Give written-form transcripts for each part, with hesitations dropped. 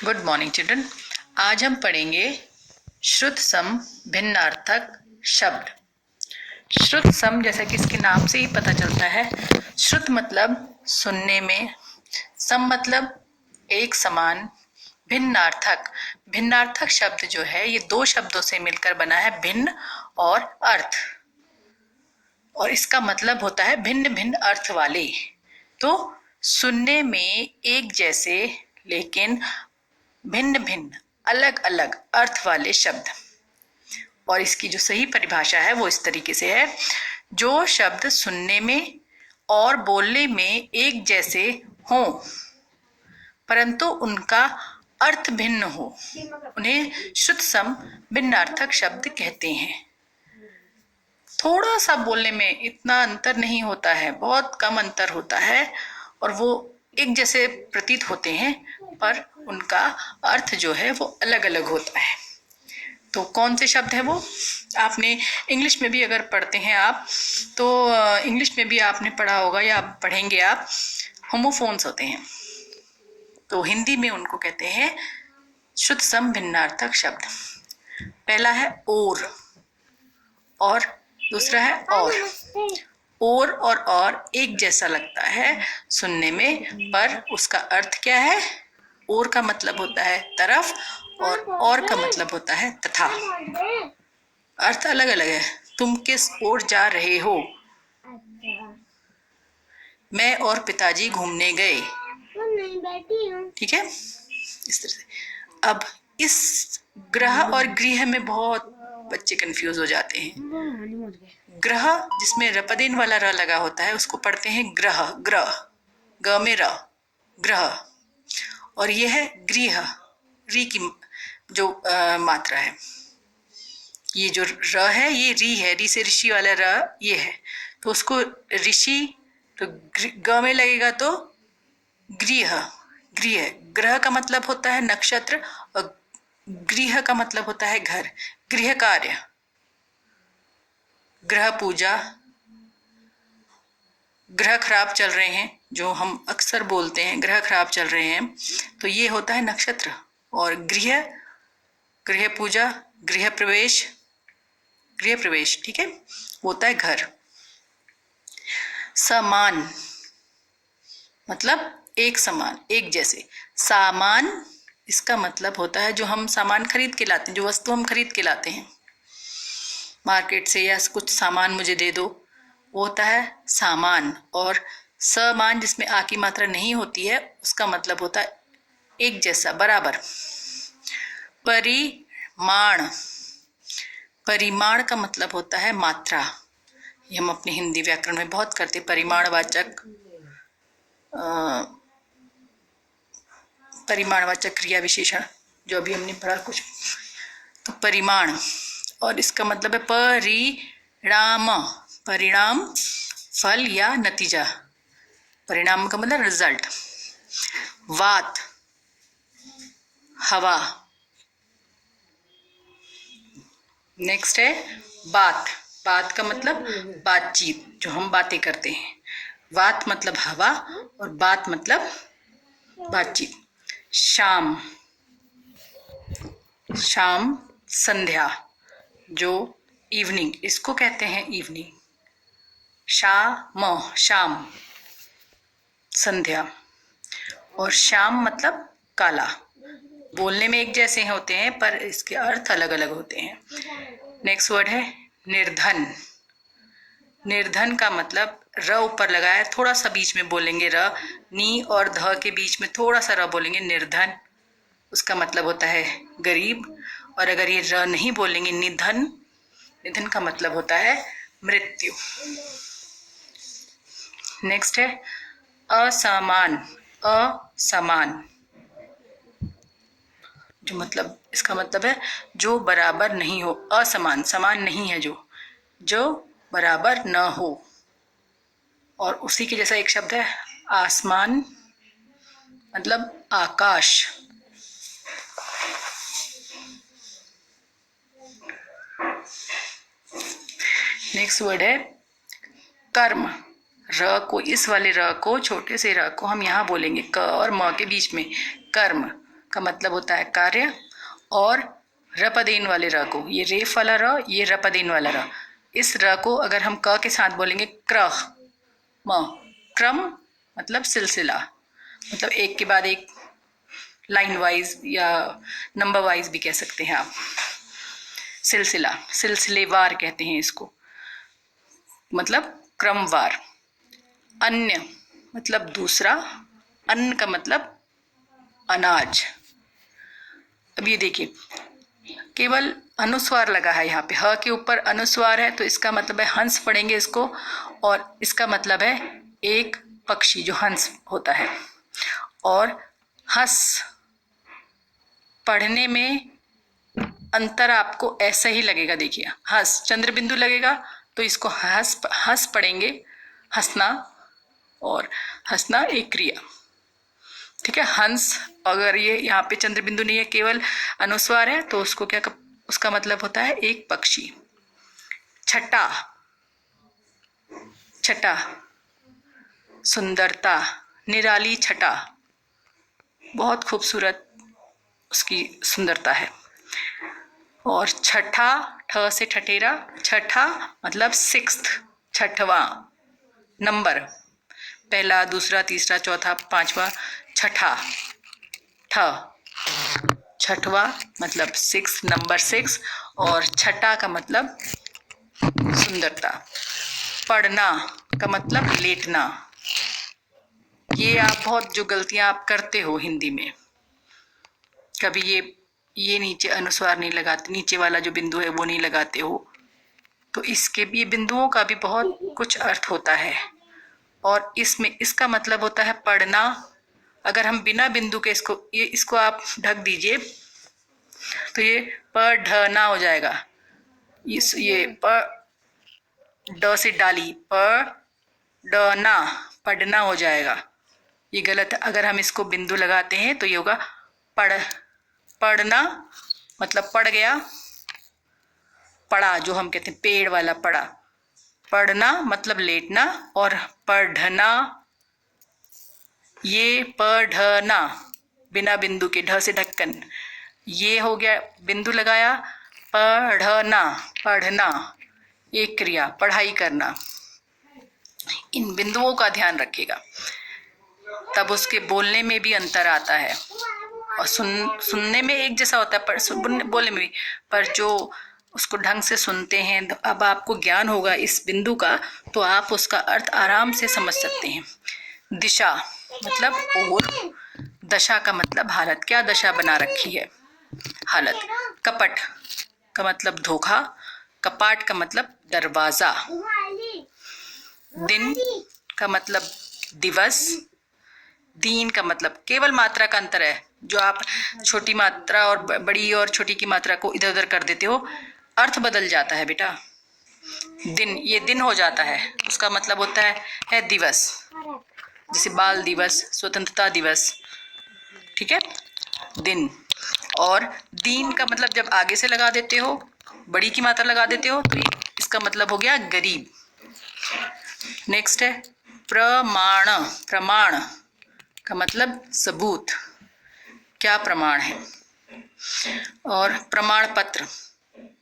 Good morning children. आज हम पढ़ेंगे श्रुत सम भिन्नार्थक शब्द। श्रुत सम जैसा कि इसके नाम से ही पता चलता है, श्रुत मतलब सुनने में, सम मतलब एक समान, भिन्नार्थक भिन्नार्थक शब्द जो है ये दो शब्दों से मिलकर बना है, भिन्न और अर्थ, और इसका मतलब होता है भिन्न भिन्न अर्थ वाले। तो सुनने में एक जैसे लेकिन भिन्न भिन्न अलग अलग अर्थ वाले शब्द। और इसकी जो सही परिभाषा है वो इस तरीके से है, जो शब्द सुनने में और बोलने में एक जैसे हों परंतु उनका अर्थ भिन्न हो, उन्हें श्रुत सम भिन्नार्थक शब्द कहते हैं। थोड़ा सा बोलने में इतना अंतर नहीं होता है, बहुत कम अंतर होता है और वो एक जैसे प्रतीत होते हैं, पर उनका अर्थ जो है वो अलग अलग होता है। तो कौन से शब्द है वो? आपने इंग्लिश में भी अगर पढ़ते हैं आप, तो इंग्लिश में भी आपने पढ़ा होगा या पढ़ेंगे आप, होमोफोन्स होते हैं। तो हिंदी में उनको कहते हैं श्रुत सम भिन्नार्थक शब्द। पहला है और दूसरा है और एक जैसा लगता है सुनने में, पर उसका अर्थ क्या है? और का मतलब होता है तरफ और का मतलब होता है तथा। अर्थ अलग अलग है। तुम किस ओर जा रहे हो? मैं और पिताजी घूमने गए। ठीक है, इस तरह से। अब इस ग्रह और गृह में बहुत बच्चे कंफ्यूज हो जाते हैं। ग्रह जिसमें रपदेन वाला र लगा होता है उसको पढ़ते हैं ग्रह, ग में र, ग्रह। और यह है गृह, री की जो मात्रा है। ये जो र है ये री है, री से ऋषि वाला र ये है, तो उसको ऋषि तो ग में लगेगा तो गृह। ग्रह का मतलब होता है नक्षत्र और गृह का मतलब होता है घर, गृह कार्य, ग्रह पूजा। ग्रह खराब चल रहे हैं, जो हम अक्सर बोलते हैं ग्रह खराब चल रहे हैं, तो ये होता है नक्षत्र। और गृह पूजा, गृह प्रवेश, ठीक है, होता है घर। समान मतलब एक समान, एक जैसे। सामान इसका मतलब होता है जो हम सामान खरीद के लाते हैं, जो वस्तु हम खरीद के लाते हैं मार्केट से, या कुछ सामान मुझे दे दो, वो होता है सामान। और समान जिसमें आ की मात्रा नहीं होती है उसका मतलब होता है एक जैसा, बराबर। परिमाण का मतलब होता है मात्रा। ये हम अपने हिंदी व्याकरण में बहुत करते, परिमाणवाचक क्रिया विशेषण, जो अभी हमने पढ़ा कुछ। तो परिमाण, और इसका मतलब है परिणाम, फल या नतीजा। परिणाम का मतलब रिजल्ट। वात, हवा। नेक्स्ट है बात का मतलब बातचीत, जो हम बातें करते हैं। वात मतलब हवा और बात मतलब बातचीत। शाम, संध्या, जो इवनिंग, इसको कहते हैं इवनिंग। शाम, संध्या। और शाम मतलब काला। बोलने में एक जैसे होते हैं पर इसके अर्थ अलग अलग होते हैं। नेक्स्ट वर्ड है निर्धन का मतलब र ऊपर लगाया, थोड़ा सा बीच में बोलेंगे र, नी और ध के बीच में थोड़ा सा र बोलेंगे, निर्धन। उसका मतलब होता है गरीब। और अगर ये र नहीं बोलेंगे, निधन का मतलब होता है मृत्यु। नेक्स्ट है असमान, जो मतलब इसका मतलब है जो बराबर नहीं हो, असमान, समान नहीं है, जो बराबर न हो। और उसी के जैसा एक शब्द है आसमान, मतलब आकाश। नेक्स्ट वर्ड है कर्म। र को, इस वाले र को, छोटे से र को हम यहाँ बोलेंगे क और म के बीच में, कर्म। का मतलब होता है कार्य, और रपदेन वाले र को, ये रेफ वाला र, ये रपदेन वाला र, इस र को अगर हम क के साथ बोलेंगे क्र म, क्रम मतलब सिलसिला, मतलब एक के बाद एक, लाइन वाइज या नंबर वाइज भी कह सकते हैं आप। सिलसिला, सिलसिलेवार कहते हैं इसको, मतलब क्रमवार। अन्य मतलब दूसरा, अन्न का मतलब अनाज। अब ये देखिए, केवल अनुस्वार लगा है यहाँ पे, ह के ऊपर अनुस्वार है, तो इसका मतलब है हंस पढ़ेंगे इसको, और इसका मतलब है एक पक्षी जो हंस होता है। और हंस पढ़ने में अंतर आपको ऐसा ही लगेगा, देखिए हंस चंद्र बिंदु लगेगा तो इसको हंस पढ़ेंगे, हंसना, और हंसना एक क्रिया, ठीक है। हंस, अगर ये यहाँ पे चंद्र बिंदु नहीं है, केवल अनुस्वार है, तो उसको क्या, उसका मतलब होता है एक पक्षी। छटा, छटा सुंदरता, निराली छटा, बहुत खूबसूरत उसकी सुंदरता है। और छठा, ठ से ठठेरा, छठा मतलब सिक्स्थ, छठवां नंबर, पहला दूसरा तीसरा चौथा पांचवा, छठा, ठ, छठवा मतलब सिक्स, नंबर सिक्स, और छठा का मतलब सुंदरता। पढ़ना का मतलब लेटना। ये आप बहुत जो गलतियां आप करते हो हिंदी में, कभी ये नीचे अनुस्वार नहीं लगाते, नीचे वाला जो बिंदु है वो नहीं लगाते हो, तो इसके भी बिंदुओं का भी बहुत कुछ अर्थ होता है। और इसमें इसका मतलब होता है पढ़ना। अगर हम बिना बिंदु के इसको आप ढक दीजिए तो ये पढ़ना हो जाएगा। ये ड से डाली, पढ़ना, पढ़ना हो जाएगा, ये गलत है। अगर हम इसको बिंदु लगाते हैं तो ये होगा पढ़ना, मतलब पड़ गया, पड़ा जो हम कहते हैं पेड़ वाला पड़ा, पढ़ना मतलब लेटना, और पढ़ना, ये पढ़ना बिना बिंदु के, ढ से ढक्कन, ये हो गया बिंदु लगाया, पढ़ना, पढ़ना एक क्रिया, पढ़ाई करना। इन बिंदुओं का ध्यान रखिएगा, तब उसके बोलने में भी अंतर आता है, और सुनने में एक जैसा होता है, पर बोलने में भी, पर जो उसको ढंग से सुनते हैं, अब आपको ज्ञान होगा इस बिंदु का, तो आप उसका अर्थ आराम से समझ सकते हैं। दिशा मतलब और, दशा का मतलब हालत, क्या दशा बना रखी है, हालत। कपट का मतलब धोखा, कपाट का मतलब दरवाजा। दिन का मतलब दिवस, दीन का मतलब, केवल मात्रा का अंतर है, जो आप छोटी मात्रा और बड़ी और छोटी की मात्रा को इधर उधर कर देते हो, अर्थ बदल जाता है बेटा। दिन, ये दिन हो जाता है, उसका मतलब होता है दिवस, जैसे बाल दिवस, स्वतंत्रता दिवस, ठीक है, दिन। और दीन का मतलब जब आगे से लगा देते हो, बड़ी की मात्रा लगा देते हो, तो इसका मतलब हो गया गरीब। नेक्स्ट है प्रमाण, प्रमाण का मतलब सबूत, क्या प्रमाण है। और प्रमाण पत्र,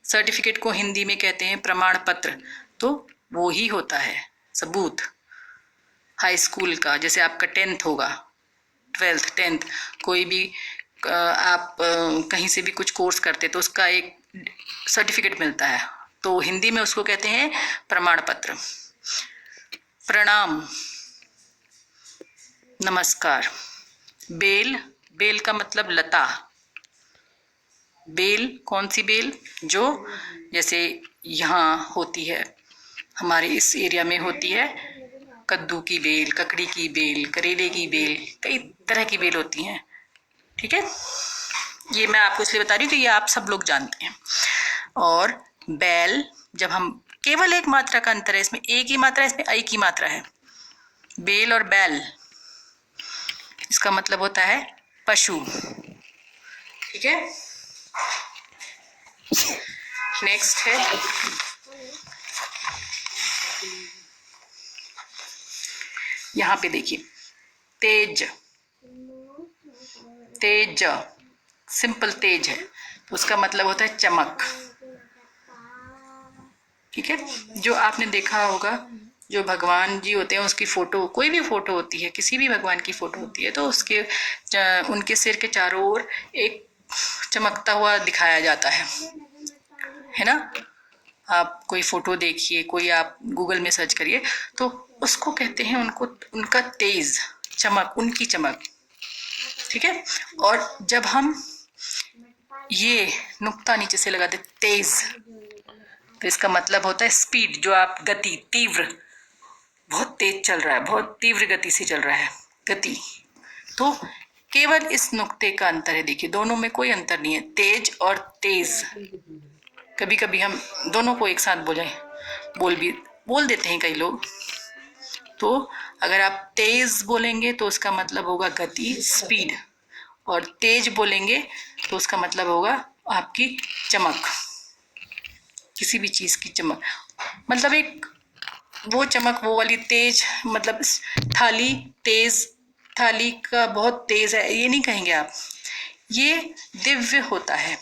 सर्टिफिकेट को हिंदी में कहते हैं प्रमाण पत्र, तो वो ही होता है सबूत। हाई स्कूल का, जैसे आपका 10th होगा, 12th 10th, कोई भी आप कहीं से भी कुछ कोर्स करते तो उसका एक सर्टिफिकेट मिलता है, तो हिंदी में उसको कहते हैं प्रमाण पत्र। प्रणाम, नमस्कार। बेल, बेल का मतलब लता, बेल कौन सी बेल, जो जैसे यहाँ होती है, हमारे इस एरिया में होती है कद्दू की बेल, ककड़ी की बेल, करेले की बेल, कई तरह की बेल होती हैं, ठीक है। ये मैं आपको इसलिए बता रही हूँ कि ये आप सब लोग जानते हैं। और बैल, जब हम, केवल एक मात्रा का अंतर है इसमें, एक ही मात्रा है, इसमें आई की मात्रा है, बेल और बैल, इसका मतलब होता है पशु, ठीक है। नेक्स्ट है यहाँ पे देखिए, तेज, तेज सिंपल तेज है तो उसका मतलब होता है चमक। ठीक है, जो आपने देखा होगा जो भगवान जी होते हैं उसकी फोटो, कोई भी फोटो होती है, किसी भी भगवान की फोटो होती है तो उसके उनके सिर के चारों ओर एक चमकता हुआ दिखाया जाता है ना। आप कोई फोटो देखिए, कोई आप गूगल में सर्च करिए तो उसको कहते हैं, उनको उनका तेज चमक, उनकी चमक। ठीक है, और जब हम ये नुक्ता नीचे से लगा दे तेज, तो इसका मतलब होता है स्पीड, जो आप गति, तीव्र, बहुत तेज चल रहा है, बहुत तीव्र गति से चल रहा है, गति। तो केवल इस नुक्ते का अंतर है, देखिए दोनों में कोई अंतर नहीं है, तेज और तेज। कभी कभी हम दोनों को एक साथ बोल देते हैं कई लोग। तो अगर आप तेज बोलेंगे तो उसका मतलब होगा गति, स्पीड, और तेज बोलेंगे तो उसका मतलब होगा आपकी चमक, किसी भी चीज की चमक। मतलब एक वो चमक, वो वाली तेज, मतलब थाली तेज, थाली का बहुत तेज है ये नहीं कहेंगे आप, ये दिव्य होता है,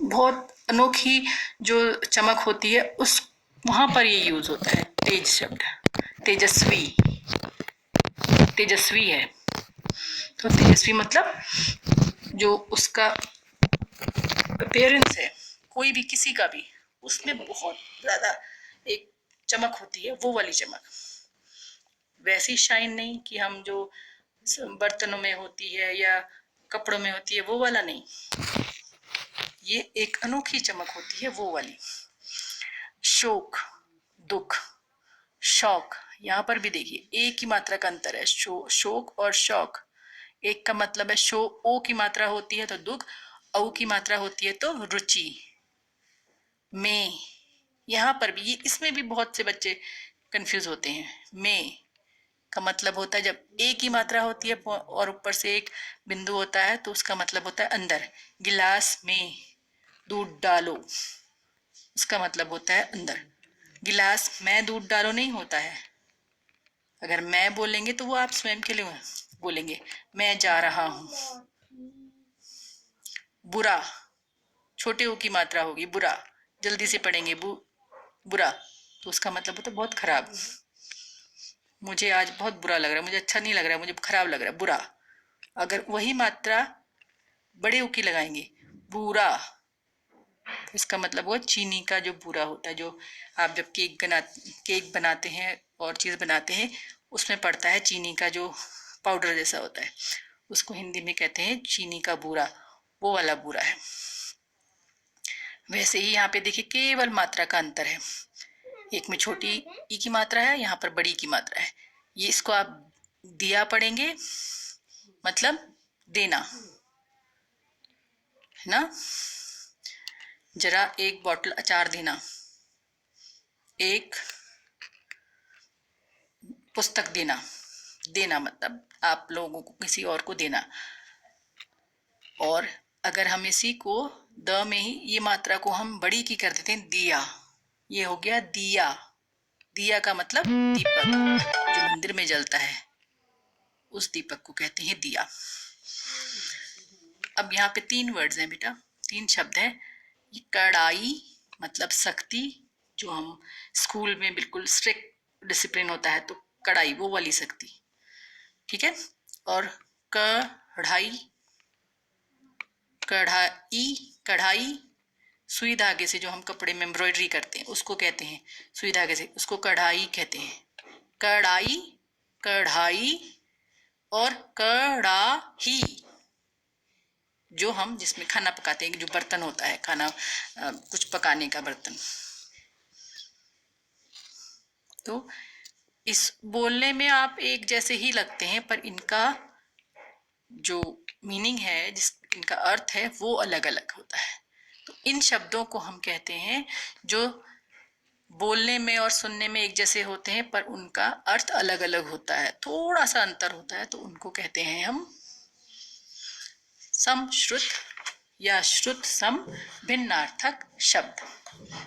बहुत अनोखी जो चमक होती है उस वहां पर ये यूज होता है तेज शब्द। तेजस्वी, तेजस्वी है, तो तेजस्वी मतलब जो उसका अपीयरेंस है, कोई भी किसी का भी, उसमें बहुत ज्यादा एक चमक होती है, वो वाली चमक। वैसी शाइन नहीं कि हम जो बर्तनों में होती है या कपड़ों में होती है वो वाला नहीं, ये एक अनोखी चमक होती है वो वाली। शोक, दुख, शौक, यहाँ पर भी देखिए एक ही मात्रा का अंतर है, शोक और शौक। एक का मतलब है ओ की मात्रा होती है तो दुख, औ की मात्रा होती है तो रुचि, में। यहाँ पर भी, ये इसमें भी बहुत से बच्चे कंफ्यूज होते हैं। में का मतलब होता है जब एक ही मात्रा होती है और ऊपर से एक बिंदु होता है तो उसका मतलब होता है अंदर। गिलास में दूध डालो, उसका मतलब होता है अंदर। गिलास में दूध डालो नहीं होता है। अगर मैं बोलेंगे तो वो आप स्वयं के लिए बोलेंगे, मैं जा रहा हूं। बुरा, छोटे ओ की मात्रा होगी, बुरा, जल्दी से पढ़ेंगे, बुरा, तो उसका मतलब होता है बहुत खराब। मुझे आज बहुत बुरा लग रहा है, मुझे अच्छा नहीं लग रहा है, मुझे खराब लग रहा है, बुरा। अगर वही मात्रा बड़े ओ की लगाएंगे, बुरा, तो इसका मतलब वो चीनी का जो बूरा होता है, जो आप जब केक बनाते हैं और चीज बनाते हैं उसमें पड़ता है चीनी का जो पाउडर जैसा होता है, उसको हिंदी में कहते हैं चीनी का बूरा, वो वाला बूरा है। वैसे ही यहाँ पे देखिए केवल मात्रा का अंतर है, एक में छोटी ई की मात्रा है, यहाँ पर बड़ी की मात्रा है। ये इसको आप दिया पढ़ेंगे, मतलब देना, है ना। जरा एक बॉटल अचार देना, एक पुस्तक देना, देना मतलब आप लोगों को किसी और को देना। और अगर हम इसी को द में ही ये मात्रा को हम बड़ी की कर देते हैं, दिया, ये हो गया दिया। दिया का मतलब दीपक, जो मंदिर में जलता है उस दीपक को कहते हैं दिया। अब यहाँ पे 3 वर्ड्स हैं बेटा, 3 शब्द हैं। ये कड़ाई मतलब सख्ती, जो हम स्कूल में बिल्कुल स्ट्रिक्ट डिसिप्लिन होता है तो कड़ाई, वो वाली सख्ती, ठीक है। और कढ़ाई, कढ़ाई, कढ़ाई सुई धागे से जो हम कपड़े में एम्ब्रॉयडरी करते हैं उसको कहते हैं सुई धागे से, उसको कढ़ाई कहते हैं। कढ़ाई, कढ़ाई, और कड़ाही, जो हम जिसमें खाना पकाते हैं, जो बर्तन होता है खाना कुछ पकाने का बर्तन। तो इस बोलने में आप एक जैसे ही लगते हैं पर इनका जो मीनिंग है, जिस इनका अर्थ है वो अलग अलग होता है। तो इन शब्दों को हम कहते हैं जो बोलने में और सुनने में एक जैसे होते हैं पर उनका अर्थ अलग अलग होता है, थोड़ा सा अंतर होता है, तो उनको कहते हैं हम समश्रुत या श्रुत सम भिन्नार्थक शब्द।